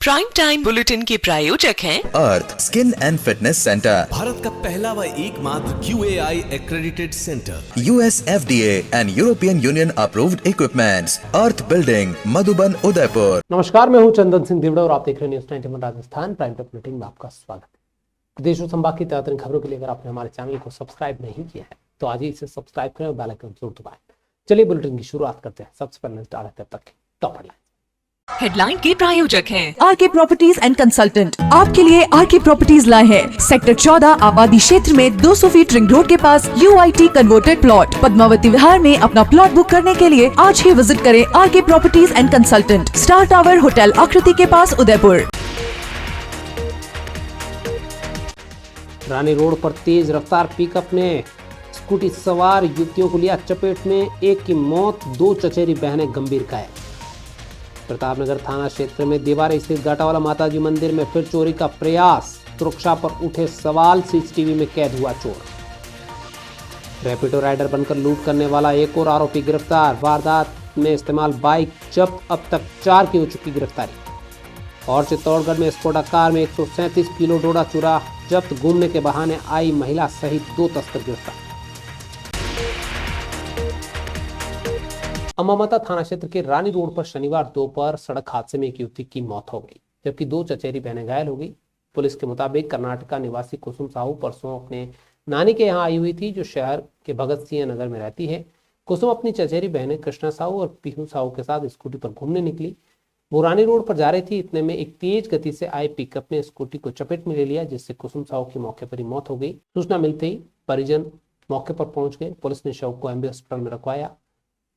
Prime time bulletin के प्रायोजक हैं Arth skin and fitness centre, Bharat का पहला व एकमात्र QAI accredited centre, US FDA and European Union approved equipments, Arth building, Madhuban, Udaipur. नमस्कार, मैं हूं चंदन सिंह देवड़ा और आप देख रहे हैं news 91 Rajasthan prime time bulletin में आपका स्वागत है। प्रदेश और संभाग की ताज़ा खबरों के लिए अगर आपने हमारे चैनल को सब्सक्राइब नहीं किया है तो आज ही इसे सब्सक्राइब करें और बेल आइकन जरूर दबाएं। चलिए बुलेटिन की शुरुआत करते हैं। सबसे पहले डाल तब तक टॉप हेडलाइन। हेडलाइन के प्रायोजक हैं आरके प्रॉपर्टीज एंड कंसल्टेंट आपके लिए आरके प्रॉपर्टीज लाए हैं सेक्टर 14 आबादी क्षेत्र में 200 फीट रिंग रोड के पास UIT converted plot Padmavati Vihar में अपना प्लॉट बुक करने के लिए आज ही विजिट करें RK properties and consultant, star tower hotel Akriti के पास, उदयपुर। रानी रोड पर तेज रफ्तार पिकअप ने स्कूटी सवार युवतियों को लिया चपेट में, एक की मौत, 2 चचेरी बहनें गंभीर घायल। प्रतापनगर थाना क्षेत्र में दीवार स्थित गाटावाला माताजी मंदिर में फिर चोरी का प्रयास, सुरक्षा पर उठे सवाल, सीसीटीवी में कैद हुआ चोर। रैपिडो राइडर बनकर लूट करने वाला एक और आरोपी गिरफ्तार, वारदात में इस्तेमाल बाइक जब्त, अब तक 4 की हो चुकी गिरफ्तारी। और चित्तौड़गढ़ में स्कोडा कार में 137 किलो डोडा चूरा जब्त, घूमने के बहाने आई महिला सहित 2 तस्कर गिरफ्तार। अम्बामाता थाना क्षेत्र के रानी रोड पर शनिवार दोपहर सड़क हादसे में एक युवती की मौत हो गई जबकि 2 चचेरी बहनें घायल हो गई। पुलिस के मुताबिक कर्नाटका निवासी कुसुम साहू परसों अपने नानी के यहाँ आई हुई थी जो शहर के भगत सिंह नगर में रहती है। कुसुम अपनी चचेरी बहनें कृष्णा साहू और पीहू साहू के साथ स्कूटी पर घूमने निकली। वो रानी रोड पर जा रही थी, इतने में एक तेज गति से आए पिकअप ने स्कूटी को चपेट में ले लिया जिससे कुसुम साहू की मौके पर ही मौत हो गई। सूचना मिलते ही परिजन मौके पर पहुंच गए। पुलिस ने शव को एमबी अस्पताल में रखवाया,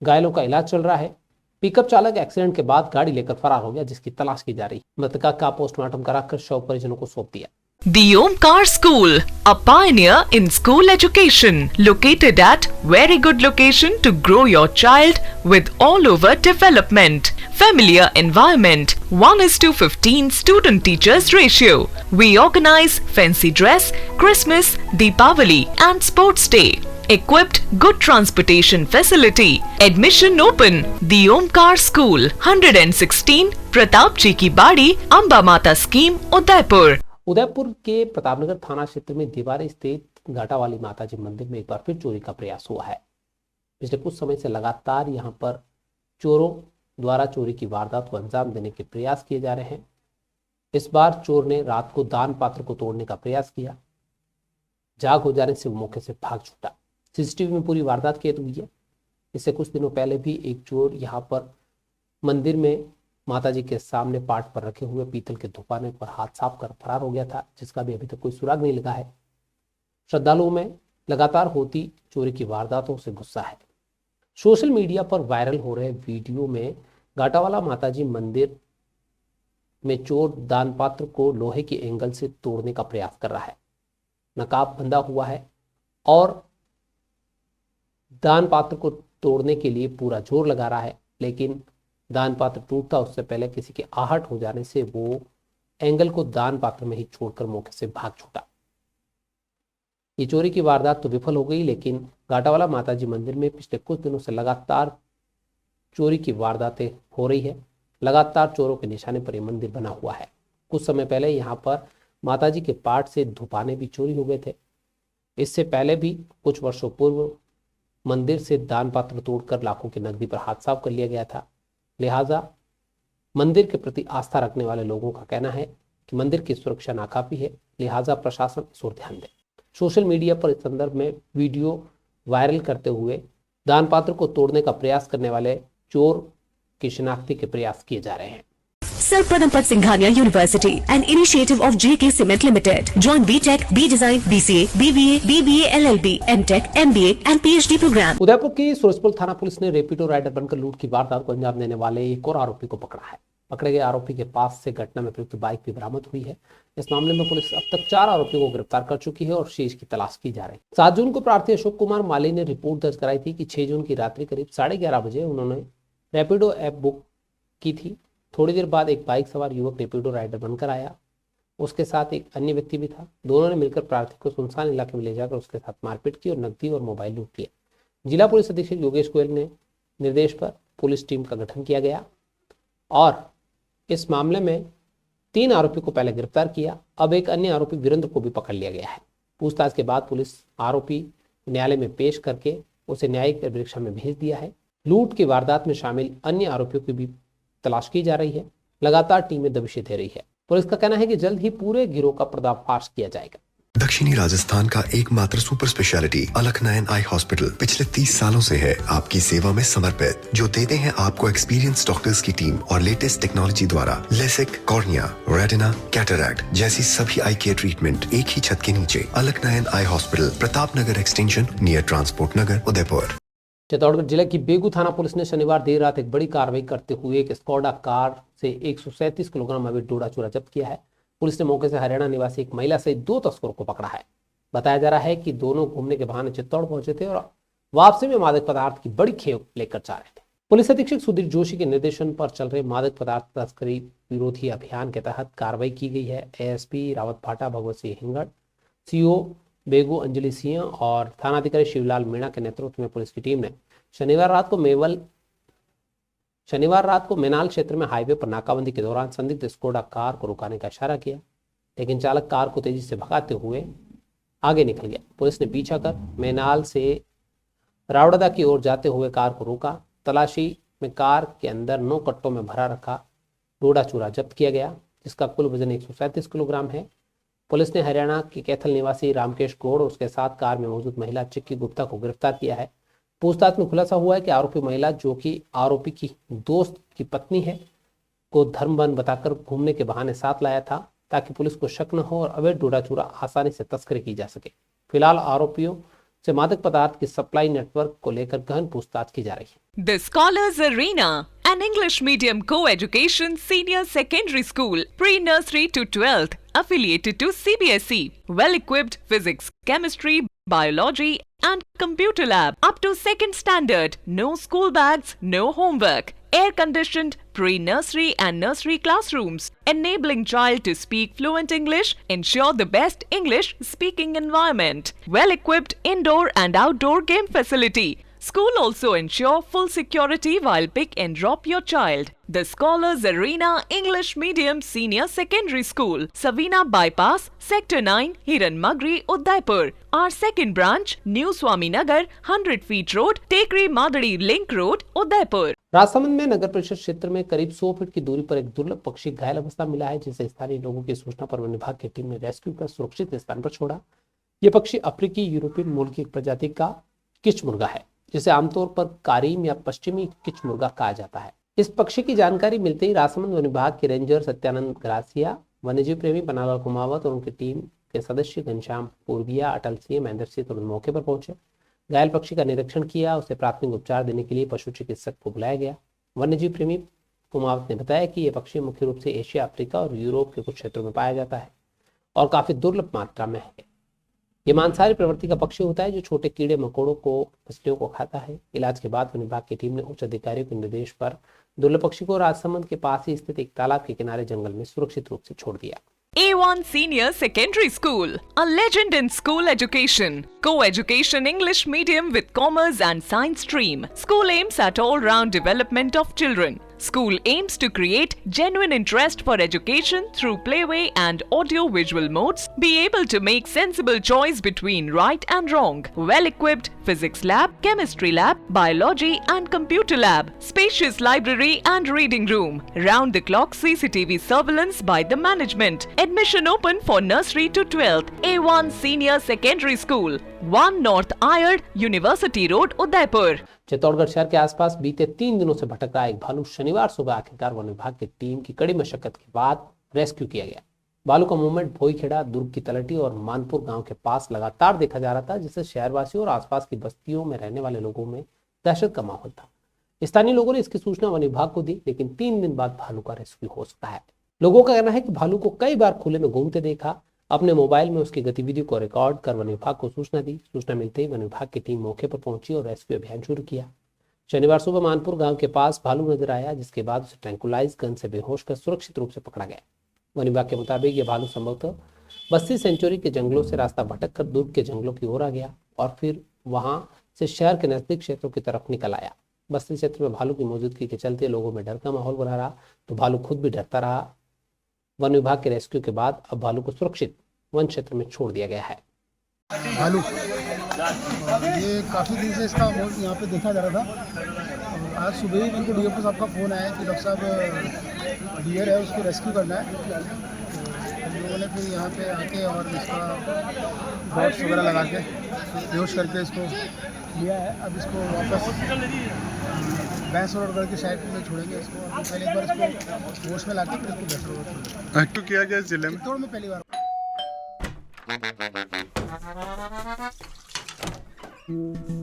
घायलों का इलाज चल रहा है। पिकअप चालक एक्सीडेंट के बाद गाड़ी लेकर फरार हो गया जिसकी तलाश की जा रही। मृतका का पोस्टमार्टम कराकर शव परिजनों को सौंप दिया। The Omkar School, a pioneer in school education, located at very good location to grow your child with all over development. Familiar environment, 1:15 student teachers ratio. We organize fancy dress, Christmas, Deepavali and sports day. Equipped good transportation facility. Admission open. The Omkar School, 116 Pratap जी की बाड़ी, अम्बा माता scheme, Udaipur. Udaipur के प्रतापनगर थाना क्षेत्र में दीवार स्थित घाटावाली माताजी मंदिर में एक बार फिर चोरी का प्रयास हुआ है। पिछले कुछ समय से लगातार यहां पर चोरों द्वारा चोरी की वारदात को अंजाम देने के प्रयास किए जा रहे हैं। इस बार चोर ने रात को दान पात्र को तोड़ने का प्रयास किया, जाग हो जाने से वो मौके से भाग छूटा। सीसीटीवी में पूरी वारदात कैद हुई है। इससे कुछ दिनों पहले भी एक चोर यहाँ पर मंदिर में माताजी के सामने पाट पर रखे हुए पीतल के धुपाने पर हाथ साफ कर फरार हो गया था, जिसका भी अभी तक कोई सुराग नहीं लगा है। श्रद्धालुओं में लगातार होती चोरी की वारदातों से गुस्सा है। सोशल मीडिया पर वायरल हो रहे वीडियो में घाटावाला माताजी मंदिर में चोर दान पात्र को लोहे की एंगल से तोड़ने का प्रयास कर रहा है। नकाब बंधा हुआ है और दान पात्र को तोड़ने के लिए पूरा जोर लगा रहा है, लेकिन दान पात्र टूटता उससे पहले किसी के आहट हो जाने से वो एंगल को दान पात्र में ही छोड़कर मौके से भाग छूटा। ये चोरी की वारदात तो विफल हो गई, लेकिन घाटावाला माताजी मंदिर में पिछले कुछ दिनों से लगातार चोरी की वारदातें हो रही है। लगातार चोरों के निशाने पर यह मंदिर बना हुआ है। कुछ समय पहले यहाँ पर माताजी के पाठ से धुपाने भी चोरी हो गए थे। इससे पहले भी कुछ वर्षों पूर्व मंदिर से दान पात्र तोड़कर लाखों की नकदी पर हाथ साफ कर लिया गया था। लिहाजा मंदिर के प्रति आस्था रखने वाले लोगों का कहना है कि मंदिर की सुरक्षा नाकाफी है, लिहाजा प्रशासन इस ओर ध्यान दे। सोशल मीडिया पर इस संदर्भ में वीडियो वायरल करते हुए दान पात्र को तोड़ने का प्रयास करने वाले चोर की शिनाख्ती के प्रयास किए जा रहे हैं। Sir Padampad Singhania University, an initiative of JK Cement Limited. Join BTech, B Design, BCA, BBA, BBA, LLB, MTech, MBA and PhD program. Udaipur की सूरजपुर थाना पुलिस ने रैपिडो राइडर बनकर लूट की वारदात को अंजाम देने वाले एक और आरोपी को पकड़ा है। पकड़े गए आरोपी के पास से घटना में प्रयुक्त बाइक भी बरामद हुई है। इस मामले में पुलिस अब तक 4 आरोपियों को गिरफ्तार कर चुकी है और शेष की तलाश की जा रही है। 7 जून को प्रार्थी अशोक कुमार माली ने रिपोर्ट दर्ज कराई थी कि 6 जून की रात्रि करीब 11:30 बजे उन्होंने रैपिडो ऐप बुक की थी। थोड़ी देर बाद एक बाइक सवार युवक रैपिडो राइडर बनकर आया, उसके साथ एक अन्य व्यक्ति भी था। दोनों ने मिलकर प्रार्थी को सुनसान इलाके में ले जाकर उसके साथ मारपीट की और नकदी और मोबाइल लूट लिया। जिला पुलिस अधीक्षक योगेश गोयल ने निर्देश पर पुलिस टीम का गठन किया गया और इस मामले में 3 आरोपियों को पहले गिरफ्तार किया। अब एक अन्य आरोपी वीरेंद्र को भी पकड़ लिया गया है। पूछताछ के बाद पुलिस आरोपी न्यायालय में पेश करके उसे न्यायिक परीक्षा में भेज दिया है। लूट की वारदात में शामिल अन्य आरोपियों की भी तलाश की जा रही है। लगातार टीमें दबिशें दे रही है। पुलिस का कहना है कि जल्द ही पूरे गिरोह का पर्दाफाश किया जाएगा। दक्षिणी राजस्थान का एकमात्र सुपर स्पेशलिटी अलकनयन आई हॉस्पिटल पिछले 30 सालों से है आपकी सेवा में समर्पित, जो देते हैं आपको एक्सपीरियंस डॉक्टर्स की टीम और लेटेस्ट टेक्नोलॉजी द्वारा लेसिक, कॉर्निया, रेटिना, कैटरैक्ट जैसी सभी आई केयर ट्रीटमेंट एक ही छत के नीचे। अलकनयन eye hospital, Pratap Nagar extension, near transport नगर, उदयपुर। चित्तौड़गढ़ जिले की बेगू थाना पुलिस ने शनिवार देर रात एक बड़ी कार्रवाई करते हुए एक स्कोडा कार से 137 किलोग्राम अवैध डोडा चूरा जब्त किया है। पुलिस ने मौके से हरियाणा निवासी एक महिला सहित 2 तस्करों को पकड़ा है। बताया जा रहा है कि दोनों घूमने के बहाने चित्तौड़ पहुंचे थे और वापसी में मादक पदार्थ की बड़ी खेप लेकर जा रहे थे। पुलिस अधीक्षक सुधीर जोशी के निर्देशन पर चल रहे मादक पदार्थ तस्करी विरोधी अभियान के तहत कार्रवाई की गई है। एएसपी रावत भाटा भगवत सिंह हिंगड़, सीओ बेगू अंजलि सिंह और थानाधिकारी शिवलाल मीणा के नेतृत्व में पुलिस की टीम ने शनिवार रात को मेनाल क्षेत्र में हाईवे पर नाकाबंदी के दौरान संदिग्ध स्कोडा कार को रुकाने का इशारा किया, लेकिन चालक कार को तेजी से भगाते हुए आगे निकल गया। पुलिस ने पीछा कर मेनाल से रावड़दा की ओर जाते हुए कार को रोका। तलाशी में कार के अंदर 9 कट्टों में भरा रखा डोडा चूरा जब्त किया गया, जिसका कुल वजन 137 किलोग्राम है। पुलिस ने हरियाणा के कैथल निवासी रामकेश गौड़ और उसके साथ कार में मौजूद महिला चिक्की गुप्ता को गिरफ्तार किया है। पूछताछ में खुलासा हुआ है कि आरोपी महिला, जो कि आरोपी की दोस्त की पत्नी है, को धर्मबंध बताकर घूमने के बहाने साथ लाया था ताकि पुलिस को शक न हो और अवैध डोडा चूरा आसानी से तस्करी की जा सके। फिलहाल आरोपियों से मादक पदार्थ की सप्लाई नेटवर्क को लेकर गहन पूछताछ की जा रही है। The Scholars Arena, an English medium co-education senior secondary school, pre-nursery to 12th, affiliated to CBSE, well-equipped physics, chemistry, biology and computer lab up to 2nd standard, no school bags, no homework, air-conditioned pre-nursery and nursery classrooms, enabling child to speak fluent English, ensure the best English speaking environment, well-equipped indoor and outdoor game facility. School also ensure full security while pick and drop your child. The Scholars Arena English Medium Senior Secondary School, Savina Bypass, Sector 9, Hiran Magri, Udaipur. Our second branch, New Swami Nagar, 100 feet road, Tekri Madadi Link Road, Udaipur. Rajsamand में नगर परिषद क्षेत्र में करीब 100 feet की दूरी पर एक दुर्लभ पक्षी घायल अवस्था मिला है, जिसे स्थानीय लोगों की सूचना पर वन विभाग की टीम ने रेस्क्यू कर सुरक्षित स्थान पर छोड़ा। यह पक्षी अफ्रीकी यूरोपियन मूल की एक प्रजाति का किच मुर्गा है, जिसे आमतौर पर कारीम या पश्चिमी किच मुर्गा कहा जाता है। इस पक्षी की जानकारी मिलते ही राजसमंद वन विभाग के रेंजर सत्यानंद ग्रासिया, वन्यजीव प्रेमी पनालाल कुमावत और उनकी टीम के सदस्य घनश्याम पूर्विया, अटल सिंह, महेंद्र सिंह तुरंत मौके पर पहुंचे। घायल पक्षी का निरीक्षण किया, उसे प्राथमिक उपचार देने के लिए पशु चिकित्सक को बुलाया गया। वन्यजीव प्रेमी कुमावत ने बताया कि यह पक्षी मुख्य रूप से एशिया, अफ्रीका और यूरोप के कुछ क्षेत्रों में पाया जाता है और काफी दुर्लभ मात्रा में है। ये मांसाहारी प्रवृत्ति का पक्षी होता है जो छोटे कीड़े मकोड़ों को, मछलियों को खाता है। इलाज के बाद वन विभाग की टीम ने उच्च अधिकारियों के निर्देश पर दुर्लभ पक्षी को राजसमंद के पास ही स्थित एक तालाब के किनारे जंगल में सुरक्षित रूप से छोड़ दिया। A1 Senior Secondary School, a legend in school education. Co-education English medium with commerce and science stream. School aims at all-round development of children. School aims to create genuine interest for education through playway and audio-visual modes. Be able to make sensible choice between right and wrong. Well-equipped physics lab, chemistry lab, biology and computer lab. Spacious library and reading room. Round-the-clock CCTV surveillance by the management. Admission open for nursery to 12th. A1 Senior Secondary School, 1 North Ayad, University Road, Udaipur. Chittorgarh शहर के आसपास बीते 3 दिनों से भटक रहा एक भालू शनिवार सुबह आखिरकार वन विभाग की टीम की कड़ी मशक्कत के बाद रेस्क्यू किया गया। भालू का मूवमेंट भोईखेड़ा, दुर्ग की तलहटी और मानपुर गांव के पास लगातार देखा जा रहा था, जिससे शहरवासियों और आसपास की बस्तियों में रहने वाले लोगों में दहशत का माहौल था। स्थानीय लोगों ने इसकी सूचना वन विभाग को दी, लेकिन 3 दिन बाद भालू का रेस्क्यू हो सकता है। लोगों का कहना है कि भालू को कई बार खुले में घूमते देखा। अपने मोबाइल में उसकी गतिविधियों को रिकॉर्ड कर वन विभाग को सूचना दी। सूचना मिलते ही वन विभाग की टीम मौके पर पहुंची और रेस्क्यू अभियान शुरू किया। शनिवार सुबह मानपुर गांव के पास भालू नजर आया, जिसके बाद उसे ट्रैंकुलाइज गन से बेहोश कर सुरक्षित रूप से पकड़ा गया। वन विभाग के मुताबिक यह भालू संभवतः बस्ती सेंचुरी के जंगलों से रास्ता भटक कर दुर्ग के जंगलों की ओर आ गया और फिर वहां से शहर के नजदीक क्षेत्रों की तरफ निकल आया। बस्ती क्षेत्र में भालू की मौजूदगी के चलते लोगों में डर का माहौल बना रहा, तो भालू खुद भी डरता रहा। वन विभाग के रेस्क्यू के बाद अब भालू को सुरक्षित वन क्षेत्र में छोड़ दिया गया है। भालू ये काफ़ी दिन से इसका यहाँ पे देखा जा रहा था। और आज सुबह ही मेरे को डीएफओ साहब का फ़ोन आया कि डॉक्टर साहब डियर है, उसको रेस्क्यू करना है। हम लोगों ने फिर यहाँ पे आके और इसका ड्रॉप्स वगैरह लगा के बेहोश करके इसको लिया है। अब इसको वापस भैंस रोड के साइड में छोड़ेंगे इसको। और पहले एक बार इसको होश में ला के फिर इसको भैंस रोड छोड़ेंगे। एक्टिव किया गया इस जिले में चित्तौड़ में पहली बार।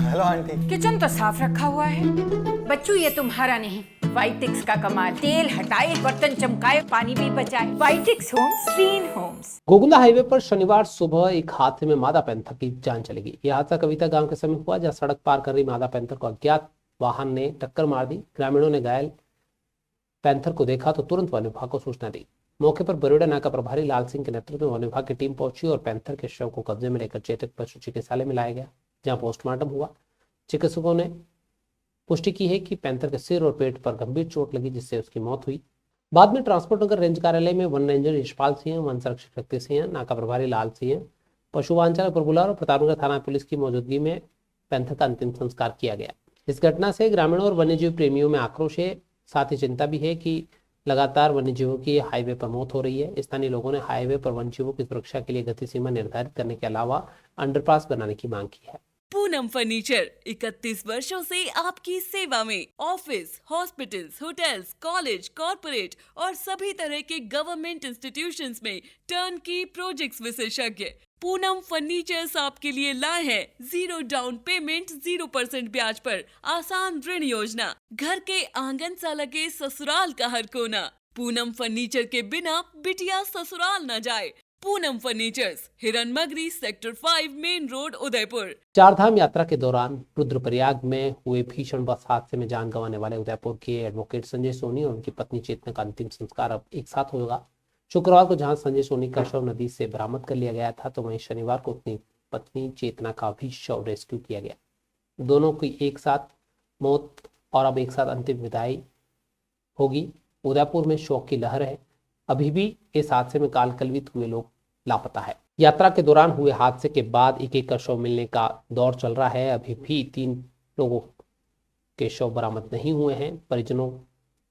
Hello aunty. किचन तो साफ रखा हुआ है। बच्चों ये तुम्हारा नहीं, वाइटिक्स का कमाल। तेल हटाए, बर्तन चमकाए, पानी भी बचाए। वाइटिक्स homes, clean homes. Gogunda highway पर शनिवार सुबह एक हादसे में मादा पैंथर की जान चली गई। यह हादसा कविता गांव के समीप हुआ, जहां सड़क पार कर रही मादा पैंथर को अज्ञात वाहन ने टक्कर मार दी। ग्रामीणों ने घायल पैंथर को देखा तो तुरंत वन विभाग को सूचना दी। मौके पर बरोड़ा नाका प्रभारी लाल सिंह के नेतृत्व में वन विभाग की टीम पहुंची और पैंथर के शव को कब्जे में लेकर चेतक पशु चिकित्सालय में लाया गया, जहां पोस्टमार्टम हुआ। चिकित्सकों ने पुष्टि की है कि पैंथर के सिर और पेट पर गंभीर चोट लगी, जिससे उसकी मौत हुई। बाद में ट्रांसपोर्ट नगर रेंज कार्यालय में one ranger Yashpal Singh, one संरक्षक शक्ति सिंह, नाका प्रभारी लाल सिंह, पशु वाहन चालक प्रभुलाल और प्रतापनगर थाना पुलिस की मौजूदगी में पैंथर का अंतिम संस्कार किया गया। इस घटना से ग्रामीणों और वन्यजीव प्रेमियों में आक्रोश है, साथ ही चिंता भी है कि लगातार वन्यजीवों की हाईवे पर मौत हो रही है। स्थानीय लोगों ने हाईवे पर वन्यजीवों की सुरक्षा के लिए गति सीमा निर्धारित करने के अलावा अंडरपास बनाने की मांग की है। पूनम फर्नीचर 31 वर्षों से आपकी सेवा में। Office, hospitals, hotels, college, corporate और सभी तरह के गवर्नमेंट इंस्टीट्यूशंस में टर्न की प्रोजेक्ट्स विशेषज्ञ पूनम फर्नीचर्स आपके लिए लाए हैं 0 डाउन पेमेंट 0% ब्याज पर आसान ऋण योजना। घर के आंगन सा लगे ससुराल का हर कोना। पूनम फर्नीचर के बिना बिटिया ससुराल न जाए। Poonam furnitures, Hiranmagri, sector 5, main road, Udaipur. Chardham यात्रा के दौरान रुद्रप्रयाग में हुए भीषण बस हादसे में जान गंवाने वाले उदयपुर के एडवोकेट संजय सोनी और उनकी पत्नी चेतना का अंतिम संस्कार अब एक साथ होगा। शुक्रवार को जहां संजय सोनी का शव नदी से बरामद कर लिया गया था, तो वहीं शनिवार को अपनी पत्नी चेतना का भी शव रेस्क्यू किया गया। दोनों की एक साथ मौत और अब एक साथ अंतिम विदाई होगी। उदयपुर में शोक की लहर है। अभी भी इस हादसे में कालकलवित हुए लोग लापता है। यात्रा के दौरान हुए हादसे के बाद एक का शव मिलने का दौर चल रहा है। अभी भी 3 लोगों के शव बरामद नहीं हुए हैं। परिजनों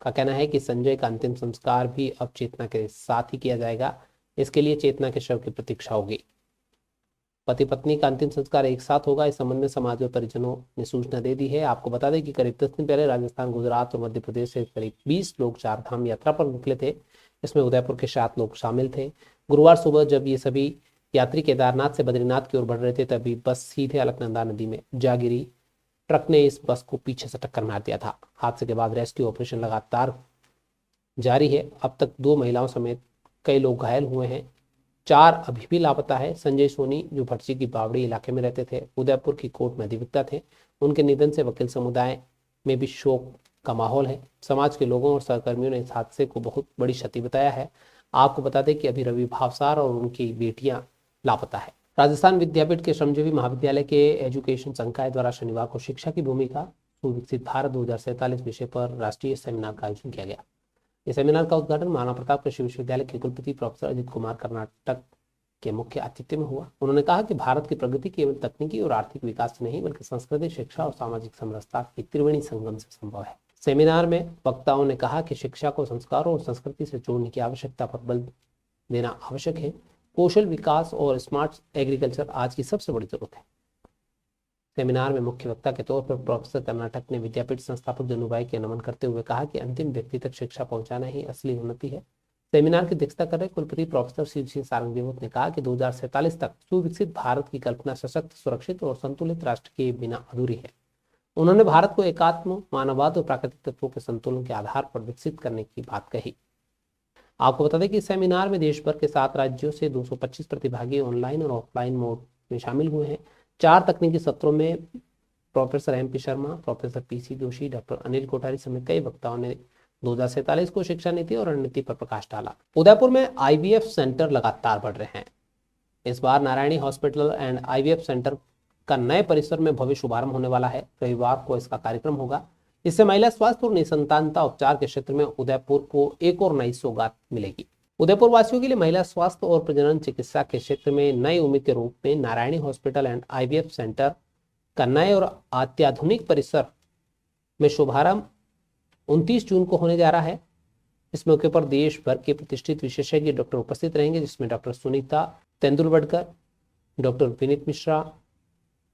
का कहना है कि संजय का अंतिम संस्कार भी अब चेतना के साथ ही किया जाएगा। इसके लिए चेतना के शव की प्रतीक्षा होगी। पति पत्नी का अंतिम संस्कार एक साथ होगा। इस संबंध में समाज व परिजनों ने सूचना दे दी है। आपको बता दें कि करीब 10 दिन पहले राजस्थान, गुजरात और मध्य प्रदेश से करीब 20 लोग चारधाम यात्रा पर निकले थे। इसमें उदयपुर के 7 लोग शामिल थे। गुरुवार सुबह जब ये सभी यात्री केदारनाथ से बद्रीनाथ की ओर बढ़ रहे थे, तभी बस सीधे अलकनंदा नदी में जा गिरी। ट्रक ने इस बस को पीछे से टक्कर मार दिया था। हादसे के बाद रेस्क्यू ऑपरेशन लगातार जारी है। अब तक 2 महिलाओं समेत कई लोग घायल हुए हैं। 4 अभी भी लापता है। संजय सोनी जो भटसी की बावड़ी इलाके में रहते थे, उदयपुर की कोर्ट में अधिवक्ता थे। उनके निधन से वकील समुदाय में भी शोक का माहौल है। समाज के लोगों और सहकर्मियों ने इस हादसे को बहुत बड़ी क्षति बताया है। आपको बता दें कि अभी रवि भावसार और उनकी बेटियां लापता है। राजस्थान विद्यापीठ के श्रमजीवी महाविद्यालय के एजुकेशन संकाय द्वारा शनिवार को शिक्षा की भूमिका सुविकसित भारत 2047 विषय पर राष्ट्रीय सेमिनार का आयोजन किया गया। इस सेमिनार का उद्घाटन महाराणा प्रताप कृषि विश्वविद्यालय के कुलपति प्रोफेसर अजित कुमार कर्नाटक के मुख्य आतिथ्य में हुआ। उन्होंने कहा कि भारत की प्रगति केवल तकनीकी और आर्थिक विकास से नहीं, बल्कि संस्कृति, शिक्षा और सामाजिक समरसता की त्रिवेणी संगम से संभव है। सेमिनार में वक्ताओं ने कहा कि शिक्षा को संस्कारों और संस्कृति से जोड़ने की आवश्यकता पर बल देना आवश्यक है। कौशल विकास और स्मार्ट एग्रीकल्चर आज की सबसे बड़ी जरूरत है। सेमिनार में मुख्य वक्ता के तौर पर प्रोफेसर कर्नाटक ने विद्यापीठ संस्थापक जनुभाई के नमन करते हुए कहा कि अंतिम व्यक्ति तक शिक्षा पहुंचाना ही असली उन्नति है। सेमिनार की अध्यक्षता कर रहे कुलपति प्रोफेसर शिव सिंह सारंग देवोत ने कहा कि 2047 तक सुविकसित भारत की कल्पना सशक्त, सुरक्षित और संतुलित राष्ट्र के बिना अधूरी है। उन्होंने भारत को एकात्म, मानववाद और प्राकृतिक तत्वों के संतुलन के आधार पर विकसित करने की बात कही। आपको बता दें कि सेमिनार में देश भर के 7 राज्यों से 225 प्रतिभागी ऑनलाइन और ऑफलाइन मोड में शामिल हुए हैं। 4 तकनीकी सत्रों में professor MP Sharma, professor PC Joshi, doctor Anil Kothari समेत कई वक्ताओं ने 2047 को शिक्षा नीति और रणनीति पर प्रकाश डाला। उदयपुर में IVF सेंटर लगातार बढ़ रहे हैं। इस बार Narayani hospital and IVF centre का नए परिसर में भव्य शुभारंभ होने वाला है। रविवार को इसका कार्यक्रम होगा। इससे महिला स्वास्थ्य और निसंतानता उपचार के क्षेत्र में उदयपुर को एक और नई सौगात मिलेगी। उदयपुर वासियों के लिए महिला स्वास्थ्य और प्रजनन चिकित्सा के क्षेत्र में नई उम्मीद के रूप में Narayani hospital and IVF centre का नए और अत्याधुनिक परिसर में शुभारंभ 29 जून को होने जा रहा है। इस मौके पर देश भर के प्रतिष्ठित विशेषज्ञ डॉक्टर उपस्थित रहेंगे, जिसमें doctor Sunita Tendulwadkar, doctor Vineet Mishra,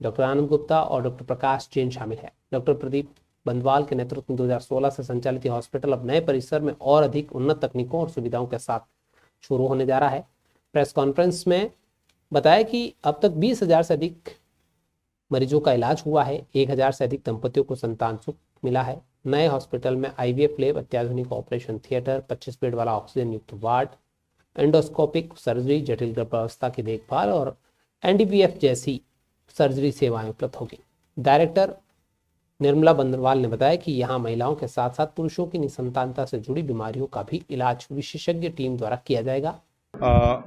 doctor Anand Gupta और डॉक्टर प्रकाश जैन शामिल है। डॉक्टर प्रदीप बंदवाल के नेतृत्व में 2016 से संचालित यह हॉस्पिटल अब नए परिसर में और अधिक उन्नत तकनीकों और सुविधाओं के साथ शुरू होने जा रहा है। प्रेस कॉन्फ्रेंस में बताया कि अब तक 20,000 से अधिक मरीजों का इलाज हुआ है, 1,000 से अधिक दंपतियों को संतान सुख मिला है। नए हॉस्पिटल में IVF लैब, अत्याधुनिक ऑपरेशन थिएटर, 25 बेड वाला ऑक्सीजन युक्त वार्ड, एंडोस्कोपिक सर्जरी, जटिल गर्भावस्था की देखभाल और NDVF जैसी सर्जरी सेवाएं उपलब्ध होगी। डायरेक्टर निर्मला बंदरवाल ने बताया कि यहां महिलाओं के साथ साथ पुरुषों की निसंतानता से जुड़ी बीमारियों का भी इलाज विशेषज्ञ टीम द्वारा किया जाएगा।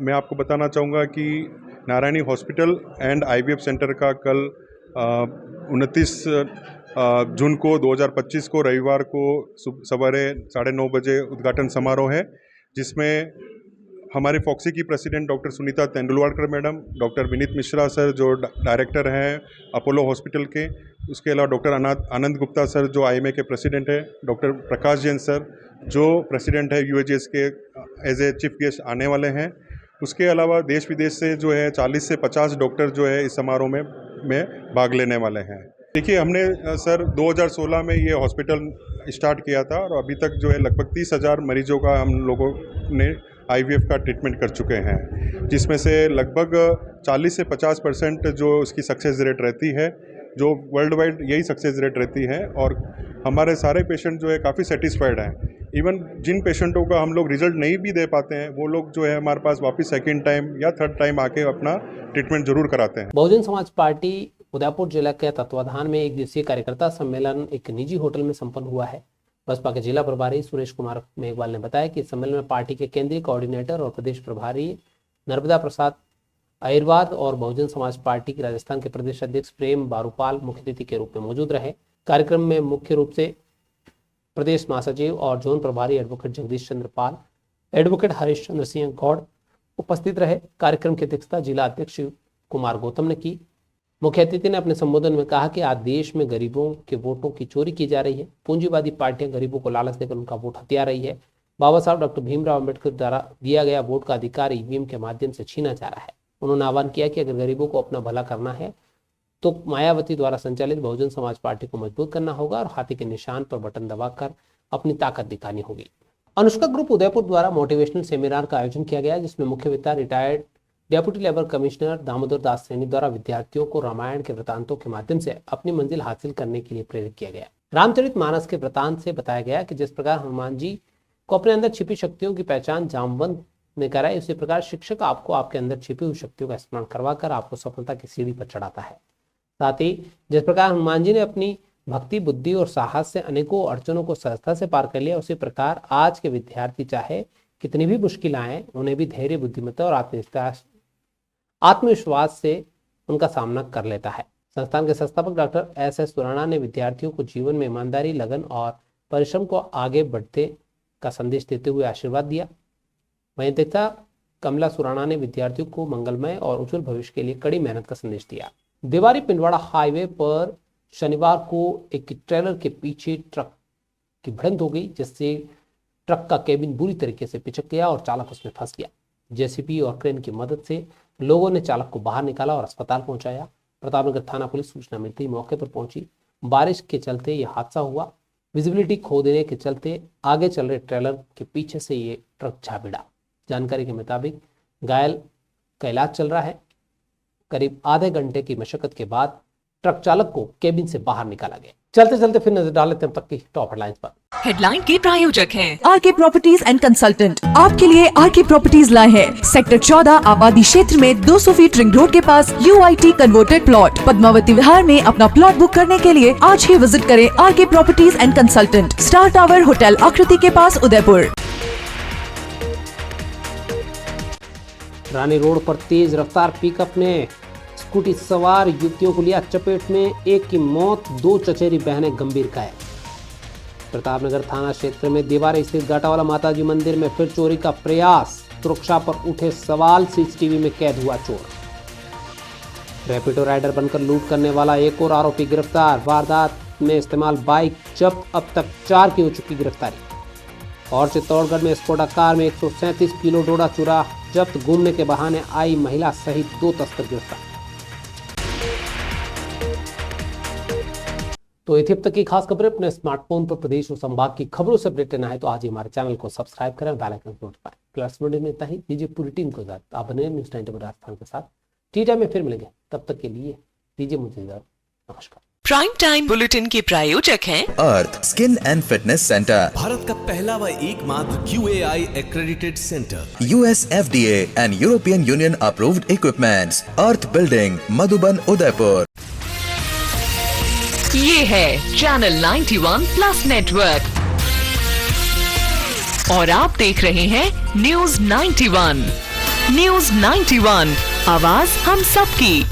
मैं आपको बताना चाहूँगा कि Narayani hospital and IVF centre का कल 29 जून को 2025 को रविवार को सवारे 9:30 बजे उद्घाटन समारोह है, जिसमें हमारे फॉक्सी की president doctor Sunita Tendulwadkar madam, doctor Vineet Mishra sir जो डायरेक्टर हैं अपोलो हॉस्पिटल के, उसके अलावा डॉक्टर आनंद गुप्ता सर जो IMA के प्रेसिडेंट हैं, डॉक्टर प्रकाश जैन सर जो प्रेसिडेंट है UAGS के एज ए चीफ गेस्ट आने वाले हैं। उसके अलावा देश विदेश से जो है 40 से 50 डॉक्टर जो है इस समारोह में भाग लेने वाले हैं। देखिए, हमने सर 2016 में ये हॉस्पिटल स्टार्ट किया था और अभी तक जो है लगभग 30,000 मरीजों का हम लोगों ने IVF का ट्रीटमेंट कर चुके हैं, जिसमें से लगभग 40 से 50% जो उसकी सक्सेस रेट रहती है, जो वर्ल्ड वाइड यही सक्सेस रेट रहती है। और हमारे सारे पेशेंट जो है काफ़ी सेटिस्फाइड हैं। इवन जिन पेशेंटों का हम लोग रिजल्ट नहीं भी दे पाते हैं, वो लोग जो है हमारे पास वापस सेकेंड टाइम या थर्ड टाइम आके अपना ट्रीटमेंट जरूर कराते हैं। बहुजन समाज पार्टी उदयपुर जिला के तत्वाधान में एक दिवसीय कार्यकर्ता सम्मेलन एक निजी होटल में संपन्न हुआ है। बसपा के जिला प्रभारी सुरेश कुमार मेघवाल ने बताया कि इस सम्मेलन में पार्टी के केंद्रीय कोऑर्डिनेटर और प्रदेश प्रभारी नर्मदा प्रसाद अहिरवार और बहुजन समाज पार्टी की राजस्थान के प्रदेश अध्यक्ष प्रेम बारूपाल मुख्य अतिथि के रूप में मौजूद रहे। कार्यक्रम में मुख्य रूप से प्रदेश महासचिव और जोन प्रभारी एडवोकेट जगदीश चंद्र पाल, एडवोकेट हरीश चंद्र सिंह गौड़ उपस्थित रहे। कार्यक्रम की अध्यक्षता जिला अध्यक्ष कुमार गौतम ने की। मुख्य अतिथि ने अपने संबोधन में कहा कि आज देश में गरीबों के वोटों की चोरी की जा रही है। पूंजीवादी पार्टियां गरीबों को लालच देकर उनका वोट हथिया रही है। बाबा साहब डॉक्टर भीमराव अम्बेडकर द्वारा दिया गया वोट का अधिकार EVM के माध्यम से छीना जा रहा है। उन्होंने आह्वान किया कि अगर गरीबों को अपना भला करना है तो मायावती द्वारा संचालित बहुजन समाज पार्टी को मजबूत करना होगा और हाथी के निशान पर बटन दबाकर अपनी ताकत दिखानी होगी। अनुष्का ग्रुप उदयपुर द्वारा मोटिवेशनल सेमिनार का आयोजन किया गया, जिसमें मुख्य वक्ता retired deputy labour commissioner Damodar Das Saini द्वारा विद्यार्थियों को रामायण के वृतांतों के माध्यम से अपनी मंजिल हासिल करने के लिए प्रेरित किया गया। रामचरितमानस के वृतांत से बताया गया कि जिस प्रकार हनुमान जी को अपने अंदर छिपी शक्तियों की पहचान जामवंत ने कराई, उसी प्रकार शिक्षक आपको आपके अंदर छिपी हुई शक्तियों का स्मरण करवाकर आपको सफलता की सीढ़ी पर चढ़ाता है। साथ ही जिस प्रकार हनुमान जी ने अपनी भक्ति, बुद्धि और साहस से अनेकों अड़चनों को सहजता से पार कर लिया, उसी प्रकार आज के विद्यार्थी चाहे कितनी भी मुश्किल आए, उन्हें भी धैर्य, बुद्धिमत्ता और आत्मविश्वास से उनका सामना कर लेता है। संस्थान के संस्थापक डॉक्टर SS सुराणा ने विद्यार्थियों को जीवन में ईमानदारी, लगन और परिश्रम को आगे बढ़ते का संदेश देते हुए आशीर्वाद दिया। वहीं अध्यक्षा कमला सुराणा ने विद्यार्थियों को मंगलमय और उज्जवल भविष्य के लिए कड़ी मेहनत का संदेश दिया। देवारी पिंडवाड़ा हाईवे पर शनिवार को एक ट्रेलर के पीछे ट्रक की भिड़ंत हो गई, जिससे ट्रक का केबिन बुरी तरीके से पिचक गया और चालक उसमें फंस गया। JCB और क्रेन की मदद से लोगों ने चालक को बाहर निकाला और अस्पताल पहुंचाया। प्रतापनगर थाना पुलिस सूचना मिलते ही मौके पर पहुंची। बारिश के चलते यह हादसा हुआ। विजिबिलिटी खो देने के चलते आगे चल रहे ट्रेलर के पीछे से ये ट्रक जा भिड़ा। जानकारी के मुताबिक घायल का इलाज चल रहा है। करीब आधे घंटे की मशक्कत के बाद ट्रक चालक को केबिन से बाहर निकाला गया। चलते चलते फिर नजर डाल लेते हैं तक की टॉप हेडलाइंस पर। हेडलाइन के प्रायोजक हैं RK प्रॉपर्टीज एंड कंसल्टेंट। आपके लिए RK प्रॉपर्टीज लाए हैं सेक्टर 14 आबादी क्षेत्र में 200 फीट रिंग रोड के पास UIT converted plot. Padmavati Vihar में अपना प्लॉट बुक करने के लिए आज ही विजिट करें RK properties and consultant, star tower hotel Akriti के पास, उदयपुर। रानी रोड पर तेज रफ्तार पिकअप ने स्कूटी सवार युवतियों को लिया चपेट में, एक की मौत, 2 चचेरी बहनें गंभीर घायल। प्रतापनगर थाना क्षेत्र में दीवार स्थित गाटावाला माताजी मंदिर में फिर चोरी का प्रयास। सुरक्षा पर उठे सवाल, सीसीटीवी में कैद हुआ चोर। रैपिडो राइडर बनकर लूट करने वाला एक और आरोपी गिरफ्तार। वारदात में इस्तेमाल बाइक जब्त, अब तक 4 की हो चुकी गिरफ्तारी। और चित्तौड़गढ़ में स्कोडा कार में 137 किलो डोडा चुरा जब्त, घूमने के बहाने आई महिला सहित 2 तस्कर गिरफ्तार। तो ये थी अब तक की खास खबरें। अपने स्मार्टफोन पर प्रदेश और संभाग की खबरों से अपडेट रहना है तो आज ही हमारे चैनल को सब्सक्राइब करें, बेल आइकन को दबाएं। क्लास में इतना ही, दीजिए पूरी टीम को इजाजत। आप बने न्यूज़ 9 राजस्थान के साथ। टी टाइम में फिर मिलेंगे, तब तक के लिए दीजिए मुझे इजाजत। नमस्कार। प्राइम टाइम बुलेटिन के प्रायोजक हैं Arth skin and fitness centre, Bharat का पहला व एकमात्र QAI accredited center, US FDA and European Union approved equipments, earth building, Madhuban, Udaipur. ये है चैनल 91 प्लस नेटवर्क और आप देख रहे हैं न्यूज़ 91। न्यूज़ 91, आवाज हम सबकी।